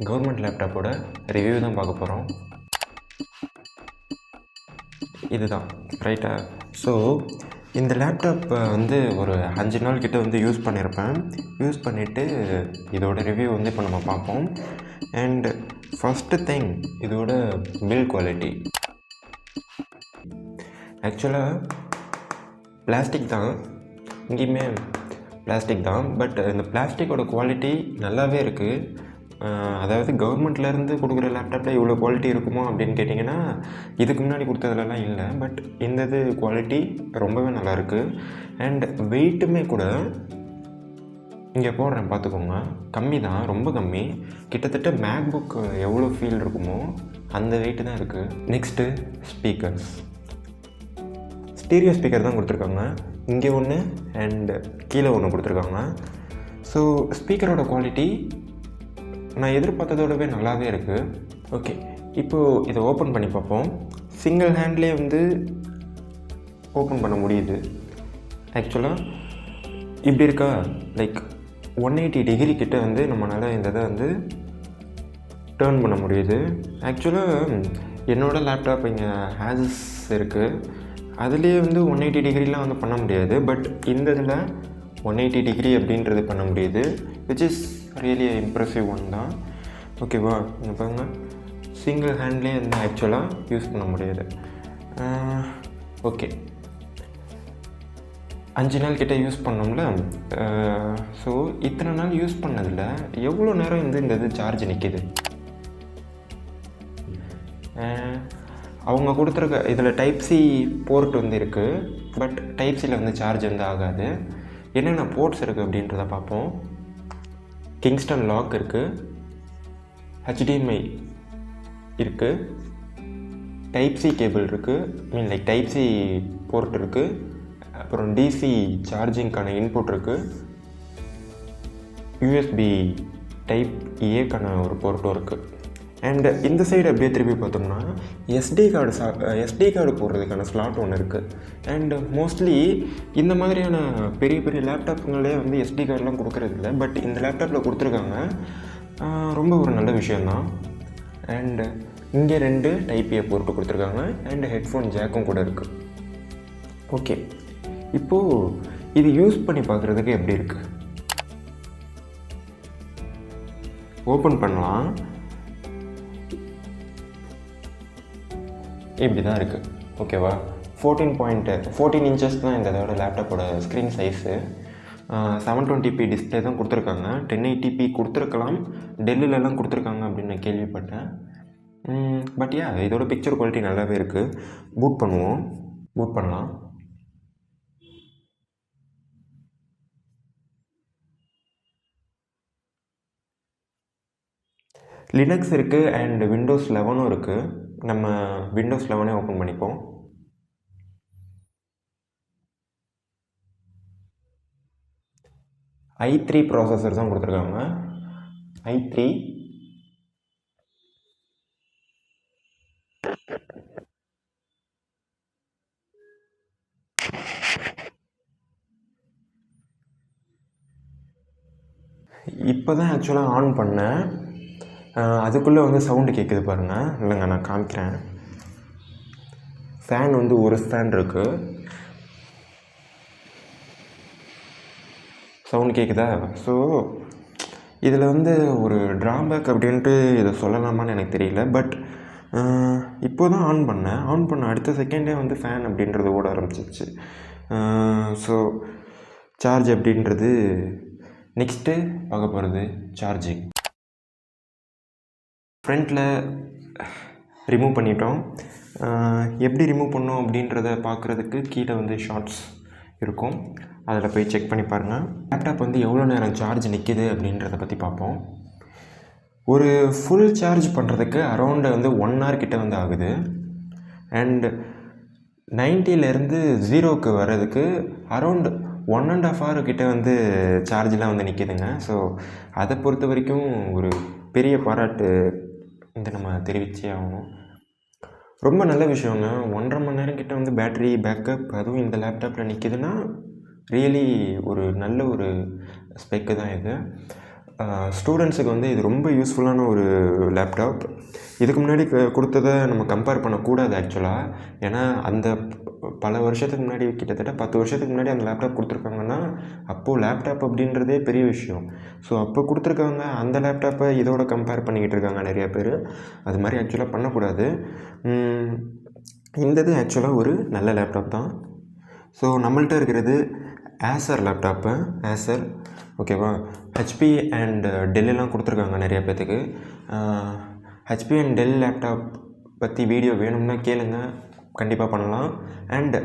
Government லேப்டாப்போட review தான் பார்க்க போகிறோம். இதுதான் ரைட்டா. ஸோ இந்த லேப்டாப்பை வந்து ஒரு 5 நாள் கிட்ட வந்து யூஸ் பண்ணியிருப்பேன். யூஸ் பண்ணிவிட்டு இதோட ரிவ்யூ வந்து இப்போ நம்ம பார்ப்போம். அண்ட் ஃபஸ்ட்டு திங், இதோட பில்ட் குவாலிட்டி. ஆக்சுவலாக பிளாஸ்டிக் தான், இங்கேயுமே பிளாஸ்டிக் தான். பட் இந்த பிளாஸ்டிக்கோட குவாலிட்டி நல்லாவே இருக்குது. அதாவது கவர்மெண்ட்லேருந்து கொடுக்குற லேப்டாப்பில் இவ்வளோ குவாலிட்டி இருக்குமோ அப்படின்னு கேட்டிங்கன்னா இதுக்கு முன்னாடி கொடுத்ததுலலாம் இல்லை. பட் இந்த இது குவாலிட்டி ரொம்பவே நல்லாயிருக்கு. அண்ட் வெயிட்டுமே கூட இங்கே போடுறேன் பார்த்துக்கோங்க, கம்மி தான், ரொம்ப கம்மி. கிட்டத்தட்ட மேக் புக் எவ்வளோ ஃபீல் இருக்குமோ அந்த வெயிட்டு தான் இருக்குது. Next speakers. ஸ்டீரியோ ஸ்பீக்கர் தான் கொடுத்துருக்காங்க. இங்கே ஒன்று அண்டு கீழே ஒன்று கொடுத்துருக்காங்க. ஸோ ஸ்பீக்கரோட குவாலிட்டி நான் எதிர்பார்த்ததோடவே நல்லாவே இருக்குது. ஓகே, இப்போது இதை ஓப்பன் பண்ணி பார்ப்போம். சிங்கிள் ஹேண்ட்லேயே வந்து ஓப்பன் பண்ண முடியுது. ஆக்சுவலாக இப்படி இருக்கா, லைக் 180 டிகிரி கிட்ட வந்து நம்மளால் இந்த இதை வந்து டேர்ன் பண்ண முடியுது. ஆக்சுவலாக என்னோடய லேப்டாப் இங்கே ஹேசஸ் இருக்குது, அதுலேயே வந்து 180 டிகிரிலாம் வந்து பண்ண முடியாது. பட் இந்த இதில் 180 டிகிரி அப்படின்றது பண்ண முடியுது, which is really impressive one தான். ஓகேவா, இங்கே பாருங்க, சிங்கிள் ஹேண்ட்லேயே வந்து ஆக்சுவலாக யூஸ் பண்ண முடியாது. ஓகே, 5 நாள் கிட்டே யூஸ் பண்ணோம்ல. ஸோ இத்தனை நாள் யூஸ் பண்ணதில் எவ்வளோ நேரம் வந்து இந்த இது சார்ஜ் நிற்கிது. அவங்க கொடுத்துருக்க இதில் டைப் சி போர்ட் வந்து இருக்குது, பட் டைப் சியில் வந்து சார்ஜ் வந்து ஆகாது. என்னென்ன போர்ட்ஸ் இருக்குது அப்படின்றத பார்ப்போம். கிங்ஸ்டன் லாக் இருக்குது, HDMI இருக்குது, டைப் சி கேபிள் இருக்குது, லைக் டைப் சி போர்ட் இருக்குது, அப்புறம் DC சார்ஜிங்க்கான இன்புட் இருக்குது, USB டைப் ஏக்கான ஒரு போர்ட்டும் இருக்குது. அண்ட் இந்த சைடு அப்படியே திருப்பி பார்த்தோம்னா SD கார்டு போடுறதுக்கான ஸ்லாட் ஒன்று இருக்குது. அண்டு மோஸ்ட்லி இந்த மாதிரியான பெரிய பெரிய லேப்டாப்புங்களே வந்து SD கார்டெலாம் கொடுக்குறதில்ல. பட் இந்த லேப்டாப்பில் கொடுத்துருக்காங்க, ரொம்ப ஒரு நல்ல விஷயந்தான். அண்டு இங்கே 2 டைப் ஏ போர்ட்டு கொடுத்துருக்காங்க அண்டு ஹெட்ஃபோன் ஜாக்கும் கூட இருக்குது. ஓகே, இப்போது இது யூஸ் பண்ணி பார்க்குறதுக்கு எப்படி இருக்குது, ஓப்பன் பண்ணலாம். இப்படி தான் இருக்குது. ஓகேவா, 14 இன்ச்சஸ் தான் இந்த இதோட லேப்டாப்போட ஸ்க்ரீன் சைஸு. 720p டிஸ்பிளே தான் கொடுத்துருக்காங்க. 1080p கொடுத்துருக்கலாம், டெல்லிலலாம் கொடுத்துருக்காங்க அப்படின்னு நான் கேள்விப்பட்டேன். பட் இதோட பிக்சர் குவாலிட்டி நல்லாவே இருக்குது. பூட் பண்ணுவோம், பூட் பண்ணலாம். லினக்ஸ் இருக்குது அண்ட் விண்டோஸ் 11 இருக்குது. நம்ம விண்டோஸ் 11 ஓப்பன் பண்ணிப்போம். i3 ப்ராசஸர் தான் கொடுத்துருக்காங்க. i3 இப்போ தான் ஆக்சுவலாக ஆன் பண்ணேன். அதுக்குள்ளே வந்து சவுண்டு கேட்குது பாருங்கள். இல்லைங்க, நான் காமிக்கிறேன். ஃபேன் வந்து ஒரு ஃபேன் இருக்குது. சவுண்டு கேட்குதா? ஸோ இதில் வந்து ஒரு ட்ராபேக் அப்படின்ட்டு இதை சொல்லலாமான்னு எனக்கு தெரியல. பட் இப்போ தான் ஆன் பண்ண அடுத்த செகண்டே வந்து ஃபேன் அப்படின்றது ஓட ஆரம்பிச்சிச்சு. ஸோ சார்ஜ் அப்படின்றது நெக்ஸ்ட்டு பார்க்க போகிறது சார்ஜிங். ஃப்ரண்ட்டில் ரிமூவ் பண்ணிட்டோம். எப்படி ரிமூவ் பண்ணோம் அப்படின்றத பார்க்குறதுக்கு கீழே வந்து ஷார்ட்ஸ் இருக்கும், அதில் போய் செக் பண்ணி பாருங்கள். லேப்டாப் வந்து எவ்வளோ நேரம் சார்ஜ் நிற்கிது அப்படின்றத பற்றி பார்ப்போம். ஒரு ஃபுல் சார்ஜ் பண்ணுறதுக்கு அரௌண்டு வந்து 1 hour கிட்ட வந்து ஆகுது. அண்ட் 90லேருந்து 0க்கு வர்றதுக்கு அரௌண்டு 1.5 hour கிட்ட வந்து சார்ஜெலாம் வந்து நிற்கிதுங்க. ஸோ அதை பொறுத்த வரைக்கும் ஒரு பெரிய பாராட்டு இந்த நம்ம தெரிவிச்சே ஆகணும். ரொம்ப நல்ல விஷயங்க. 1.5 மணி நேரம் கிட்ட வந்து பேட்ரி பேக்கப் அதுவும் இந்த லேப்டாப்பில் நிற்கிதுன்னா ரியலி ஒரு நல்ல ஒரு ஸ்பெக்கு தான் இது. ஸ்டூடெண்ட்ஸுக்கு வந்து இது ரொம்ப யூஸ்ஃபுல்லான ஒரு லேப்டாப். இதுக்கு முன்னாடி கொடுத்ததை நம்ம கம்பேர் பண்ணக்கூடாது ஆக்சுவலாக. ஏன்னா அந்த பல வருஷத்துக்கு முன்னாடி, கிட்டத்தட்ட 10 வருஷத்துக்கு முன்னாடி அந்த லேப்டாப் கொடுத்துருக்காங்கன்னா, அப்போது லேப்டாப் அப்படின்றதே பெரிய விஷயம். ஸோ அப்போ கொடுத்துருக்காங்க, அந்த லேப்டாப்பை இதோட கம்பேர் பண்ணிக்கிட்டு இருக்காங்க நிறையா பேர். அது மாதிரி ஆக்சுவலாக பண்ணக்கூடாது. இந்த இது ஆக்சுவலாக ஒரு நல்ல லேப்டாப் தான். ஸோ நம்மள்ட்ட இருக்கிறது ஆசர் லேப்டாப்பு. ஆசர், ஓகேவா. ஹெச்பி அண்ட் டெல்லாம் கொடுத்துருக்காங்க நிறையா பேர்த்துக்கு. ஹெச்பி அண்ட் டெல் லேப்டாப் பற்றி வீடியோ வேணும்னா கேளுங்க, கண்டிப்பாக பண்ணலாம். And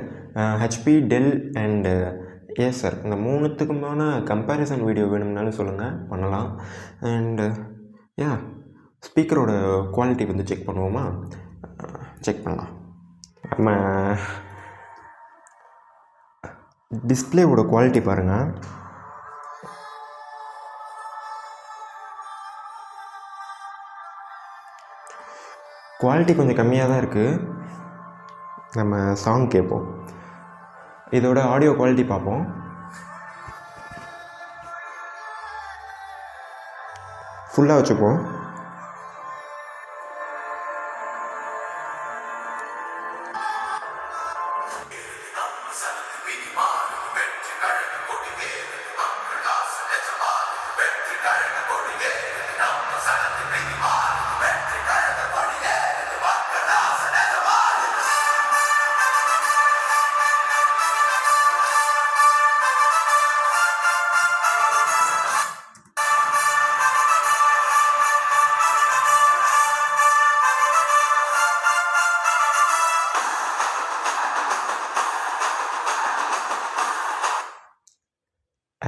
HP, Dell and Acer இந்த 3த்துக்குமான கம்பேரிசன் வீடியோ வேணும்னாலும் சொல்லுங்கள், பண்ணலாம். அண்டு ஸ்பீக்கரோட குவாலிட்டி வந்து செக் பண்ணுவோமா? செக் பண்ணலாம். நம்ம டிஸ்பிளேவோட குவாலிட்டி பாருங்கள். குவாலிட்டி கொஞ்சம் கம்மியாக தான் இருக்குது. நம்ம சாங் கேட்போம், இதோட ஆடியோ குவாலிட்டி பார்ப்போம். ஃபுல்லாக வச்சுப்போம்.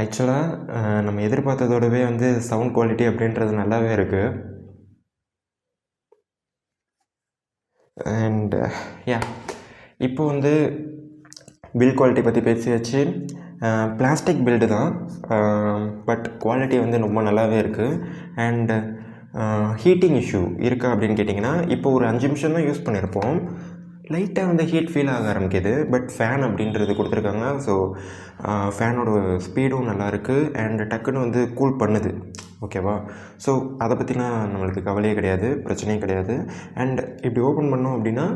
ஆக்சுவலாக நம்ம எதிர்பார்த்ததோடவே வந்து சவுண்ட் குவாலிட்டி அப்படின்றது நல்லாவே இருக்குது. அண்ட் இப்போ வந்து பில்ட் குவாலிட்டி பற்றி பேசியாச்சு. பிளாஸ்டிக் பில்டு தான், பட் குவாலிட்டி வந்து ரொம்ப நல்லாவே இருக்குது. அண்டு ஹீட்டிங் இஷ்யூ இருக்கா அப்படின்னு கேட்டிங்கன்னா, இப்போ ஒரு 5 நிமிஷம் தான் யூஸ் பண்ணியிருப்போம், லைட்டாக வந்து ஹீட் ஃபீல் ஆக ஆரம்பிக்குது. பட் ஃபேன் அப்படின்றது கொடுத்துருக்காங்க. ஸோ ஃபேனோட ஸ்பீடும் நல்லாயிருக்கு அண்ட் டக்குன்னு வந்து கூல் பண்ணுது, ஓகேவா. ஸோ அதை பற்றிலாம் நம்மளுக்கு கவலையே கிடையாது, பிரச்சனையே கிடையாது. அண்ட் இப்படி ஓப்பன் பண்ணோம் அப்படின்னா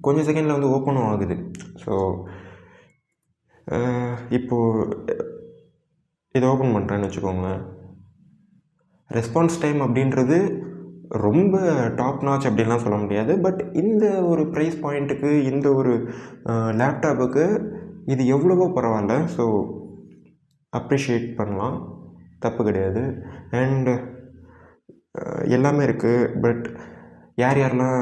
கொஞ்சம் செகண்டில் வந்து ஓப்பனும் ஆகுது. ஸோ இப்போது இதை ஓப்பன் பண்ணுறேன்னு வச்சுக்கோங்க. ரெஸ்பான்ஸ் டைம் அப்படின்றது ரொம்ப டாப் நாச் அப்படின்லாம் சொல்ல முடியாது. பட் இந்த ஒரு ப்ரைஸ் பாயிண்ட்டுக்கு, இந்த ஒரு லேப்டாப்புக்கு இது எவ்வளவோ பரவாயில்ல. ஸோ அப்ரிஷியேட் பண்ணலாம், தப்பு கிடையாது. அண்டு எல்லாமே இருக்குது. பட் யாரெல்லாம்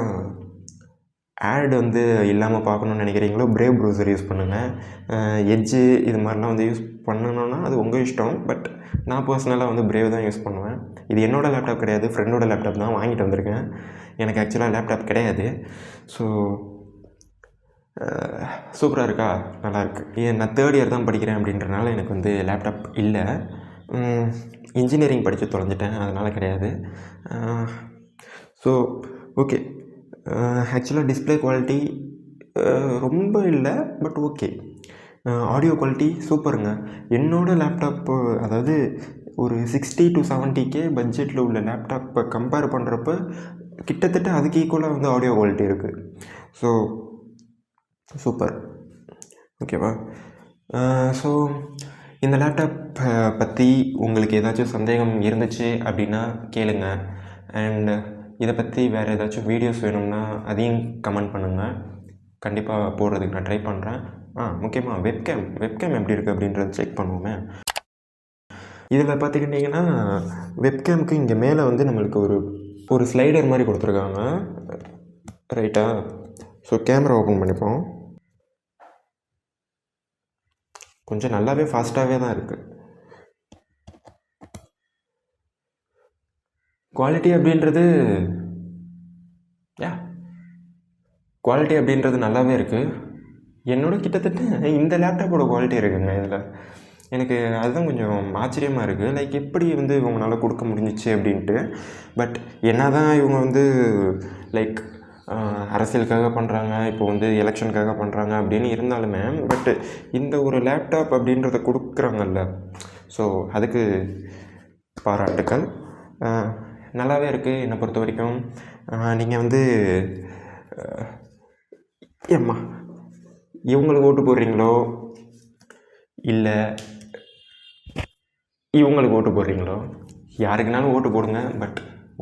ஆட் வந்து இல்லாமல் பார்க்கணுன்னு நினைக்கிறீங்களோ, பிரேவ் ப்ரௌசர் யூஸ் பண்ணுங்கள். எட்ஜு இது மாதிரிலாம் வந்து யூஸ் பண்ணணுன்னா அது உங்கள் இஷ்டம். பட் நான் பர்சனலாக வந்து பிரேவ் தான் யூஸ் பண்ணுவேன். இது என்னோடய லேப்டாப் கிடையாது, ஃப்ரெண்டோட லேப்டாப் தான், வாங்கிட்டு வந்திருக்கேன். எனக்கு ஆக்சுவலாக லேப்டாப் கிடையாது. ஸோ சூப்பராக இருக்கா, நல்லாயிருக்கு. நான் 3rd இயர் தான் படிக்கிறேன் அப்படின்றனால எனக்கு வந்து லேப்டாப் இல்லை. இன்ஜினியரிங் படித்து தொலைஞ்சிட்டேன், அதனால் கிடையாது. ஸோ ஓகே, ஆக்சுவலாக டிஸ்பிளே குவாலிட்டி ரொம்ப இல்லை, பட் ஓகே. ஆடியோ குவாலிட்டி சூப்பருங்க. என்னோடய லேப்டாப்பு, அதாவது ஒரு 60 to 70K பட்ஜெட்டில் உள்ள லேப்டாப்பை கம்பேர் பண்ணுறப்ப கிட்டத்தட்ட அதுக்கு ஈக்குவலாக வந்து ஆடியோ குவாலிட்டி இருக்குது. ஸோ சூப்பர், ஓகேவா. ஸோ இந்த லேப்டாப் பற்றி உங்களுக்கு ஏதாச்சும் சந்தேகம் இருந்துச்சு அப்படின்னா கேளுங்க. அண்ட் இதை பற்றி வேறு ஏதாச்சும் வீடியோஸ் வேணும்னா அதையும் கமெண்ட் பண்ணுங்கள், கண்டிப்பாக போடுறதுக்கு நான் ட்ரை பண்ணுறேன். முக்கியமாக வெப்கேம் எப்படி இருக்குது அப்படின்றத செக் பண்ணுவோமே. இதில் பார்த்துக்கிட்டிங்கன்னா வெப்கேமுக்கு இங்கே மேலே வந்து நம்மளுக்கு ஒரு ஸ்லைடர் மாதிரி கொடுத்துருக்காங்க, ரைட்டா. ஸோ கேமரா ஓப்பன் பண்ணிப்போம். கொஞ்சம் நல்லாவே ஃபாஸ்ட்டாகவே தான் இருக்குது. குவாலிட்டி அப்படின்றது நல்லாவே இருக்குது. என்னோட கிட்டத்தட்ட இந்த லேப்டாப்போட குவாலிட்டி இருக்குங்க இதில். எனக்கு அதுதான் கொஞ்சம் ஆச்சரியமாக இருக்குது. லைக் எப்படி வந்து இவங்களால கொடுக்க முடிஞ்சிச்சு அப்படின்ட்டு. பட் என்ன தான் இவங்க வந்து லைக் அரசியலுக்காக பண்ணுறாங்க, இப்போ வந்து எலெக்ஷனுக்காக பண்ணுறாங்க அப்படின்னு இருந்தாலுமே, பட்டு இந்த ஒரு லேப்டாப் அப்படின்றத கொடுக்குறாங்கல்ல, ஸோ அதுக்கு பாராட்டுக்கள். நல்லாவே இருக்குது என்னை பொறுத்த வரைக்கும். நீங்கள் வந்து ஏம்மா இவங்களுக்கு ஓட்டு போடுறீங்களோ இல்லை இவங்களுக்கு ஓட்டு போடுறீங்களோ, யாருக்குனாலும் ஓட்டு போடுங்க. பட்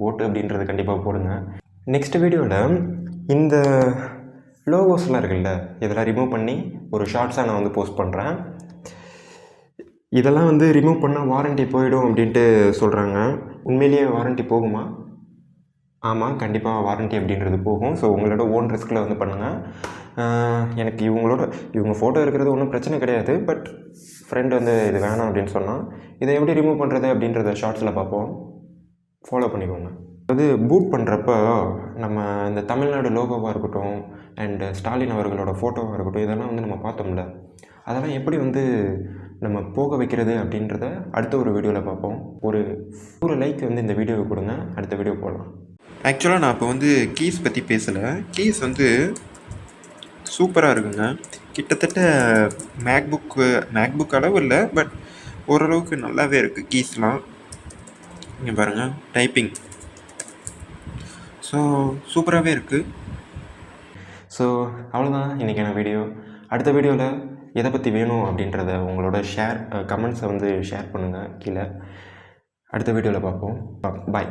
ஓட்டு அப்படின்றது கண்டிப்பாக போடுங்க. நெக்ஸ்ட் வீடியோவில் இந்த லோகோஸ்லாம் இருக்குல்ல, இதெல்லாம் ரிமூவ் பண்ணி ஒரு ஷார்ட்ஸாக நான் வந்து போஸ்ட் பண்ணுறேன். இதெல்லாம் வந்து ரிமூவ் பண்ணால் வாரண்ட்டி போயிடும் அப்படின்ட்டு சொல்கிறாங்க. உண்மையிலேயே வாரண்ட்டி போகுமா? ஆமாம், கண்டிப்பாக வாரண்ட்டி அப்படின்றது போகும். ஸோ உங்களோட ஓன் ரிஸ்கில் வந்து பண்ணுங்கள். எனக்கு இவங்க ஃபோட்டோ இருக்கிறது ஒன்றும் பிரச்சனை கிடையாது. பட் ஃப்ரெண்ட் வந்து இது வேணாம் அப்படின்னு சொன்னால் இதை எப்படி ரிமூவ் பண்ணுறது அப்படின்றத ஷார்ட்ஸில் பார்ப்போம். ஃபாலோ பண்ணிக்கோங்க. அது பூட் பண்ணுறப்போ நம்ம இந்த தமிழ்நாடு லோகோவாக இருக்கட்டும் அண்டு ஸ்டாலின் அவர்களோட ஃபோட்டோவாக இருக்கட்டும், இதெல்லாம் வந்து நம்ம பார்த்தோம்ல, அதெல்லாம் எப்படி வந்து நம்ம போக வைக்கிறது அப்படின்றத அடுத்த ஒரு வீடியோவில் பார்ப்போம். ஒரு லைக் வந்து இந்த வீடியோவை கொடுங்க, அடுத்த வீடியோ போடலாம். ஆக்சுவலாக நான் இப்போ வந்து கீஸ் பற்றி பேசலை. கீஸ் வந்து சூப்பராக இருக்குங்க. கிட்டத்தட்ட மேக்புக் அளவு இல்லை, பட் ஓரளவுக்கு நல்லாவே இருக்குது கீஸ்லாம். இங்கே பாருங்கள், டைப்பிங் ஸோ சூப்பராகவே இருக்குது. ஸோ அவ்வளோதான் இன்றைக்கான வீடியோ. அடுத்த வீடியோவில் எதை பற்றி வேணும் அப்படின்றத உங்களோட கமெண்ட்ஸை வந்து ஷேர் பண்ணுங்கள் கீழே. அடுத்த வீடியோவில் பார்ப்போம். பாய்.